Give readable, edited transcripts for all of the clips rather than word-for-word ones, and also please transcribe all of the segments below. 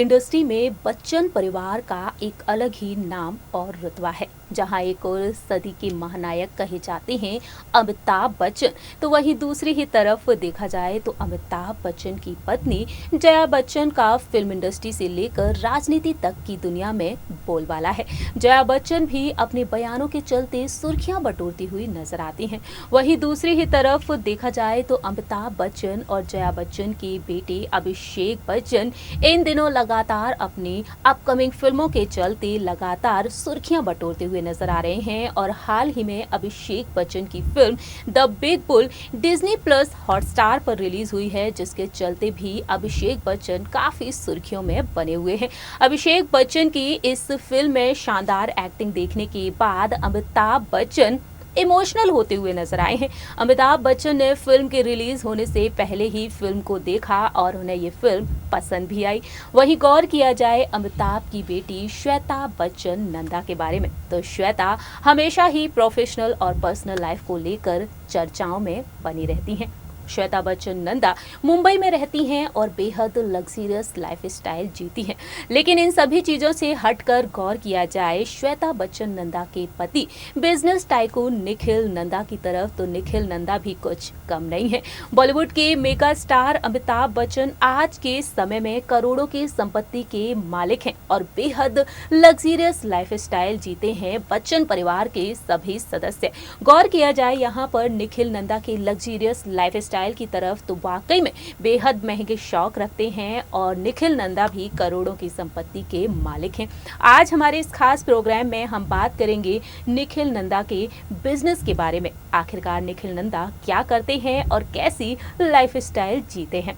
Industry में बच्चन परिवार का एक अलग ही नाम और रुतबा है। जहां एक और सदी के महानायक कहे जाते हैं अमिताभ बच्चन, तो वहीं दूसरी ही तरफ देखा जाए तो अमिताभ बच्चन की पत्नी जया बच्चन का फिल्म इंडस्ट्री से लेकर राजनीति तक की दुनिया में बोलबाला है। जया बच्चन भी अपने बयानों के चलते सुर्खियां बटोरती हुई नजर आती हैं। वहीं दूसरी ही तरफ देखा जाए तो अमिताभ बच्चन और जया बच्चन के बेटे अभिषेक बच्चन इन दिनों लगातार अपनी अपकमिंग फिल्मों के चलते लगातार सुर्खियां बटोरते हुए नजर आ रहे हैं। और हाल ही में अभिषेक बच्चन की film the big bull Disney plus Hotstar पर रिलीज हुई है, जिसके चलते भी अभिषेक बच्चन काफी सुर्खियों में बने हुए हैं। अभिषेक बच्चन की इस फिल्म में शानदार एक्टिंग देखने के बाद अमिताभ बच्चन इमोशनल होते हुए नजर आए हैं। अमिताभ बच्चन ने फिल्म के रिलीज होने से पहले ही फिल्म को देखा और उन्हें ये फिल्म पसंद भी आई। वहीं गौर किया जाए अमिताभ की बेटी श्वेता बच्चन नंदा के बारे में, तो श्वेता हमेशा ही प्रोफेशनल और पर्सनल लाइफ को लेकर चर्चाओं में बनी रहती हैं। श्वेता बच्चन नंदा मुंबई में रहती हैं और बेहद लग्जरियस लाइफस्टाइल जीती हैं। लेकिन इन सभी चीजों से हटकर गौर किया जाए श्वेता बच्चन नंदा के पति बिजनेस टाइकून निखिल नंदा की तरफ, तो निखिल नंदा भी कुछ कम नहीं है। बॉलीवुड के मेगा स्टार अमिताभ बच्चन आज के समय में करोड़ों की संपत्ति के मालिक हैं और बेहद लग्जरियस लाइफस्टाइल जीते हैं बच्चन परिवार के सभी सदस्य। गौर किया जाए यहाँ पर निखिल नंदा के लग्जरियस लाइफस्टाइल की तरफ, तो वाकई में बेहद महंगे शौक रखते हैं और निखिल नंदा भी करोड़ों की संपत्ति के मालिक हैं। आज हमारे इस खास प्रोग्राम में हम बात करेंगे निखिल नंदा के बिजनेस के बारे में। आखिरकार निखिल नंदा क्या करते हैं और कैसी लाइफस्टाइल जीते हैं।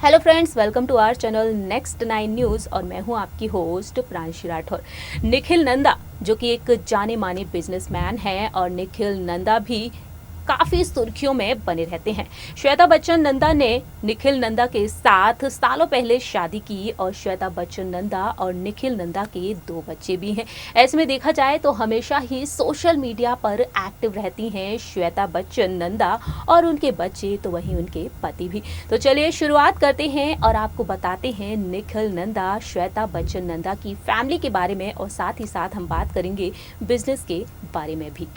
Hello friends, welcome to our channel next 9 news और मैं हूं आपकी होस्ट प्रांशी राठौर। निखिल नंदा जो कि एक जाने माने बिजनेसमैन है और निखिल नंदा भी काफी सुर्खियों में बने रहते हैं। श्वेता बच्चन नंदा ने निखिल नंदा के साथ सालों पहले शादी की और श्वेता बच्चन नंदा और निखिल नंदा के 2 बच्चे भी हैं। ऐसे में देखा जाए तो हमेशा ही सोशल मीडिया पर एक्टिव रहती हैं श्वेता बच्चन नंदा और उनके बच्चे, तो वहीं उनके पति भी। तो चलिए शुरुआत करते हैं और आपको बताते हैं निखिल नंदा श्वेता बच्चन नंदा की फैमिली के बारे में और साथ ही साथ हम बात करेंगे बिजनेस के बारे में भी।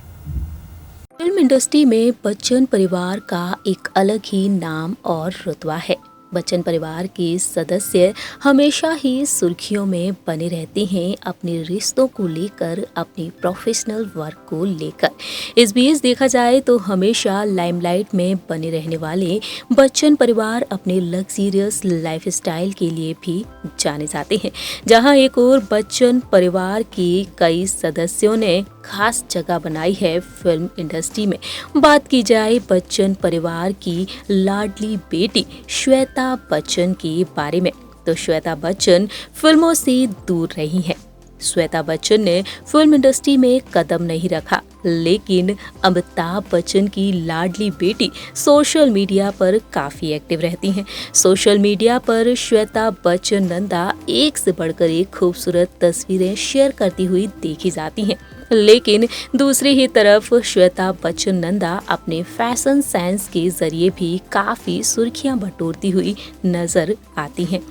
फिल्म इंडस्ट्री में बच्चन परिवार का एक अलग ही नाम और रुतबा है। बच्चन परिवार के सदस्य हमेशा ही सुर्खियों में बने रहते हैं अपने रिश्तों को लेकर, अपनी प्रोफेशनल वर्क को लेकर। इस बीच देखा जाए तो हमेशा लाइमलाइट में बने रहने वाले बच्चन परिवार अपने लग्जरियस लाइफस्टाइल के लिए भी जाने जाते हैं। जहां एक और बच्चन परिवार के कई सदस्यों ने खास जगह बनाई है फिल्म इंडस्ट्री में। बात की जाए बच्चन परिवार की लाडली बेटी श्वेता बच्चन के बारे में, तो श्वेता बच्चन फिल्मों से दूर रही हैं। श्वेता बच्चन ने फिल्म इंडस्ट्री में कदम नहीं रखा, लेकिन अमिताभ बच्चन की लाडली बेटी सोशल मीडिया पर काफी एक्टिव रहती हैं। सोशल मीडिया पर श्वेता बच्चन नंदा एक से बढ़कर एक खूबसूरत तस्वीरें शेयर करती हुई देखी जाती हैं। लेकिन दूसरी ही तरफ श्वेता बच्चन नंदा अपने फैशन सेंस के जरिए भी काफी सुर्खियां बटोरती हुई नजर आती हैं।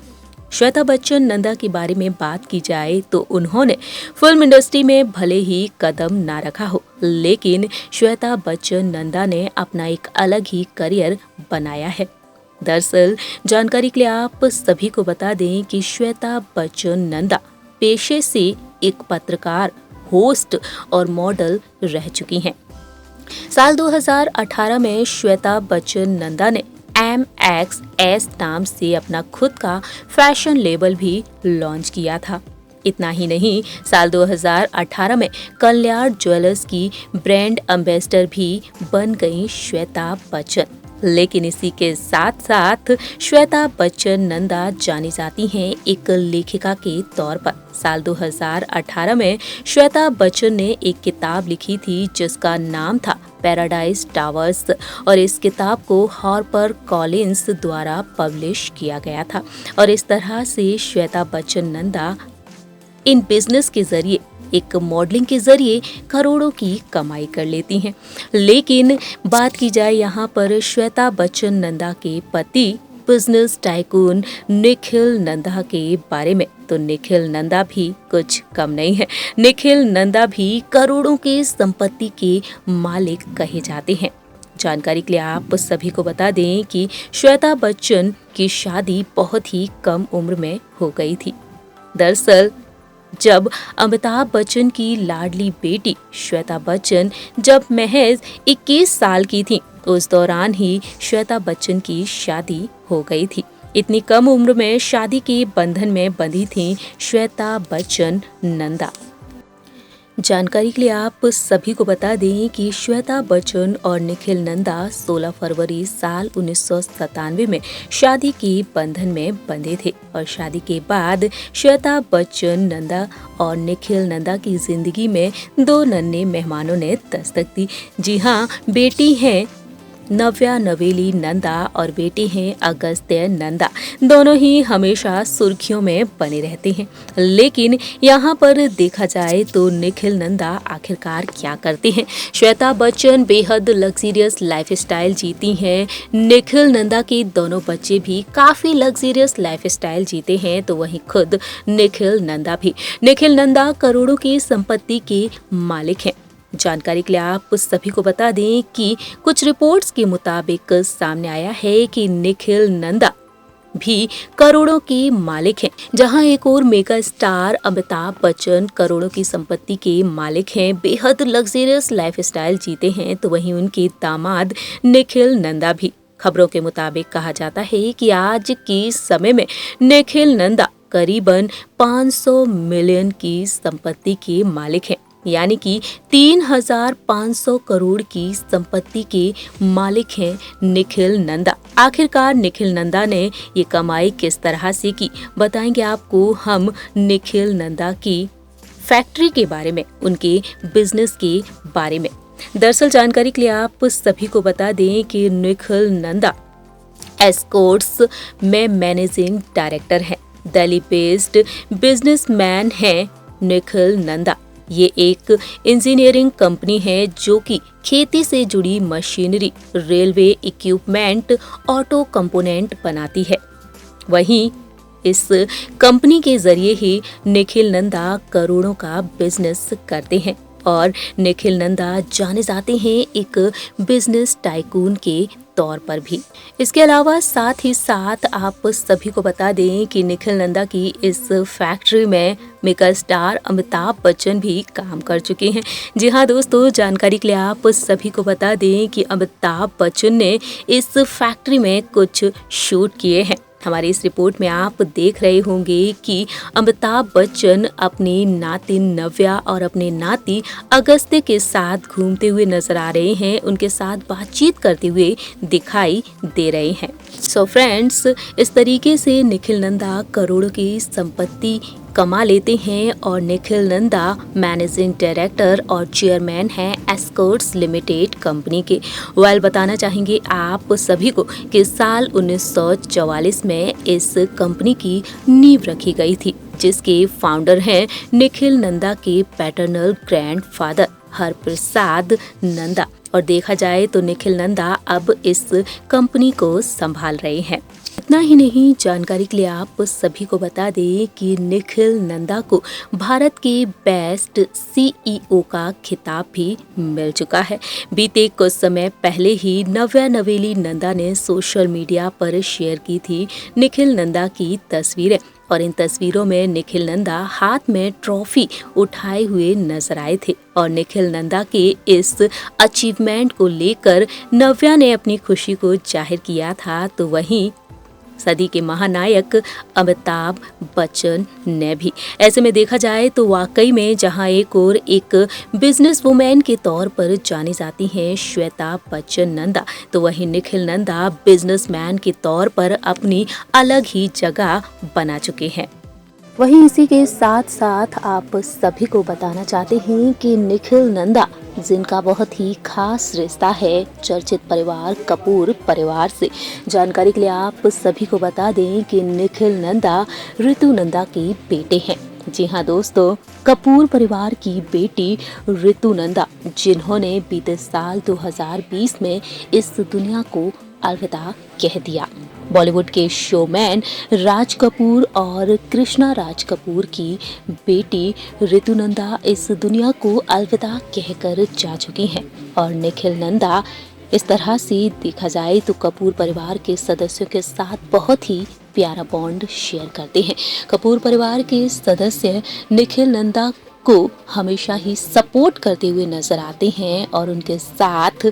श्वेता बच्चन नंदा के बारे में बात की जाए तो उन्होंने फिल्म इंडस्ट्री में भले ही कदम ना रखा हो, लेकिन श्वेता बच्चन नंदा ने अपना एक अलग ही करियर बनाया है। दरअसल जानकारी के लिए आप सभी को बता दें कि श्वेता बच्चन नंदा पेशे से एक पत्रकार, होस्ट और मॉडल रह चुकी हैं। साल 2018 में श्वेता बच्चन नंदा ने MXS नाम से अपना खुद का फैशन लेबल भी लॉन्च किया था। इतना ही नहीं, साल 2018 में कल्याण ज्वेलर्स की ब्रांड एम्बेसडर भी बन गई श्वेता बच्चन। लेकिन इसी के साथ साथ श्वेता बच्चन नंदा जानी जाती हैं एक लेखिका के तौर पर। साल 2018 में श्वेता बच्चन ने एक किताब लिखी थी जिसका नाम था पैराडाइज टावर्स और इस किताब को हार्पर कॉलिंस द्वारा पब्लिश किया गया था। और इस तरह से श्वेता बच्चन नंदा इन बिजनेस के जरिए, एक मॉडलिंग के जरिए करोड़ों की कमाई कर लेती हैं। लेकिन बात की जाए यहाँ पर श्वेता बच्चन नंदा के पति बिजनेस टाइकून निखिल नंदा के बारे में। तो निखिल नंदा भी कुछ कम नहीं है। निखिल नंदा भी करोड़ों की संपत्ति के मालिक कहे जाते हैं। जानकारी के लिए आप सभी को बता दें कि श्वेता बच्चन की शादी बहुत ही कम उम्र में हो गई थी। दरअसल जब अमिताभ बच्चन की लाडली बेटी श्वेता बच्चन जब महज 21 साल की थी, उस दौरान ही श्वेता बच्चन की शादी हो गई थी। इतनी कम उम्र में शादी के बंधन में बंधी थी श्वेता बच्चन नंदा। जानकारी के लिए आप सभी को बता दें कि श्वेता बच्चन और निखिल नंदा 16 फरवरी साल 1997 में शादी के बंधन में बंधे थे और शादी के बाद श्वेता बच्चन नंदा और निखिल नंदा की जिंदगी में 2 नन्हे मेहमानों ने दस्तक दी। जी हाँ, बेटी है नव्या नवेली नंदा और बेटे हैं अगस्त्य नंदा। दोनों ही हमेशा सुर्खियों में बने रहते हैं, लेकिन यहाँ पर देखा जाए तो निखिल नंदा आखिरकार क्या करते हैं। श्वेता बच्चन बेहद लग्जरियस लाइफस्टाइल जीती हैं। निखिल नंदा के दोनों बच्चे भी काफी लग्जरियस लाइफस्टाइल जीते हैं। तो वहीं खुद निखिल नंदा करोड़ों की संपत्ति के मालिक हैं। जानकारी के लिए आप सभी को बता दें कि कुछ रिपोर्ट्स के मुताबिक सामने आया है कि निखिल नंदा भी करोड़ों के मालिक हैं। जहां एक और मेगा स्टार अमिताभ बच्चन करोड़ों की संपत्ति के मालिक हैं, बेहद लग्जरियस लाइफस्टाइल जीते हैं, तो वहीं उनके दामाद निखिल नंदा भी। खबरों के मुताबिक कहा जाता है कि आज के समय में निखिल नंदा करीबन 500 मिलियन की संपत्ति के मालिक हैं, यानी कि 3,500 करोड़ की संपत्ति के मालिक हैं निखिल नंदा। आखिरकार निखिल नंदा ने ये कमाई किस तरह से की, बताएंगे आपको हम निखिल नंदा की फैक्ट्री के बारे में, उनके बिजनेस के बारे में। दरअसल जानकारी के लिए आप सभी को बता दें कि निखिल नंदा एस्कॉर्ट्स में मैनेजिंग डायरेक्टर हैं। दिल्ली बेस्ड बिजनेसमैन हैं निखिल नंदा। ये एक इंजीनियरिंग कंपनी है जो कि खेती से जुड़ी machinery, railway equipment, auto component बनाती है। वहीं इस कंपनी के जरिए ही निखिल नंदा करोड़ों का बिजनेस करते हैं और निखिल नंदा जाने जाते हैं एक बिजनेस टाइकून के तौर पर भी। इसके अलावा साथ ही साथ आप सभी को बता दें कि निखिल नंदा की इस फैक्ट्री में मेगा स्टार अमिताभ बच्चन भी काम कर चुके हैं। जी हाँ दोस्तों, जानकारी के लिए आप सभी को बता दें कि अमिताभ बच्चन ने इस फैक्ट्री में कुछ शूट किए हैं। हमारी इस रिपोर्ट में आप देख रहे होंगे कि अमिताभ बच्चन अपनी नाती नव्या और अपने नाती अगस्त्य के साथ घूमते हुए नजर आ रहे हैं, उनके साथ बातचीत करते हुए दिखाई दे रहे हैं। सो फ्रेंड्स, इस तरीके से निखिल नंदा करोड़ों की संपत्ति कमा लेते हैं और निखिल नंदा मैनेजिंग डायरेक्टर और चेयरमैन हैं एस्कॉर्ट्स लिमिटेड कंपनी के। बताना चाहेंगे आप सभी को कि साल 1944 में इस कंपनी की नींव रखी गई थी, जिसके फाउंडर हैं निखिल नंदा के पैटर्नल ग्रैंडफादर हरप्रसाद नंदा। और देखा जाए तो निखिल नंदा अब इस कंपनी को संभाल रहे हैं। इतना ही नहीं, जानकारी के लिए आप सभी को बता दें कि निखिल नंदा को भारत के बेस्ट सीईओ का खिताब भी मिल चुका है। बीते कुछ समय पहले ही नव्या नवेली नंदा ने सोशल मीडिया पर शेयर की थी निखिल नंदा की तस्वीरें और इन तस्वीरों में निखिल नंदा हाथ में ट्रॉफी उठाए हुए नजर आए थे और निखिल नंदा के इस अचीवमेंट को लेकर नव्या ने अपनी खुशी को जाहिर किया था, तो वहीं सदी के महानायक अमिताभ बच्चन ने भी। ऐसे में देखा जाए तो वाकई में जहां एक और एक बिजनेस वुमेन के तौर पर जानी जाती हैं श्वेता बच्चन नंदा, तो वहीं निखिल नंदा बिजनेसमैन के तौर पर अपनी अलग ही जगह बना चुके हैं। वहीं इसी के साथ साथ आप सभी को बताना चाहते हैं कि निखिल नंदा, जिनका बहुत ही खास रिश्ता है चर्चित परिवार कपूर परिवार से। जानकारी के लिए आप सभी को बता दें कि निखिल नंदा ऋतु नंदा के बेटे हैं। जी हाँ दोस्तों, कपूर परिवार की बेटी ऋतु नंदा, जिन्होंने बीते साल 2020 में इस दुनिया को अलविदा कह दिया। बॉलीवुड के शोमैन राज कपूर और कृष्णा राज कपूर की बेटी ऋतु नंदा इस दुनिया को अलविदा कहकर जा चुकी हैं और निखिल नंदा इस तरह से देखा जाए तो कपूर परिवार के सदस्यों के साथ बहुत ही प्यारा बॉन्ड शेयर करते हैं। कपूर परिवार के सदस्य निखिल नंदा को हमेशा ही सपोर्ट करते हुए नजर आते हैं और उनके साथ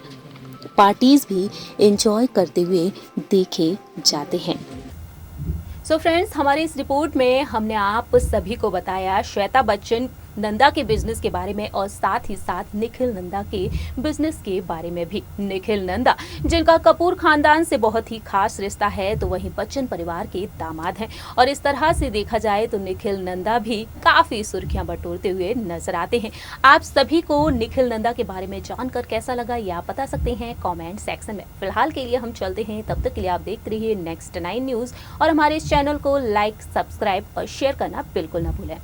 पार्टीज भी एंजॉय करते हुए देखे जाते हैं। सो फ्रेंड्स, हमारी इस रिपोर्ट में हमने आप सभी को बताया श्वेता बच्चन नंदा के बिजनेस के बारे में और साथ ही साथ निखिल नंदा के बिजनेस के बारे में भी। निखिल नंदा जिनका कपूर खानदान से बहुत ही खास रिश्ता है, तो वहीं बच्चन परिवार के दामाद हैं और इस तरह से देखा जाए तो निखिल नंदा भी काफी सुर्खियां बटोरते हुए नजर आते हैं। आप सभी को निखिल नंदा के बारे में जानकर कैसा लगा या बता सकते हैं कॉमेंट सेक्शन में। फिलहाल के लिए हम चलते हैं, तब तक के लिए आप देखते रहिए नेक्स्ट 9 न्यूज और हमारे इस चैनल को लाइक, सब्सक्राइब और शेयर करना बिल्कुल ना भूलें।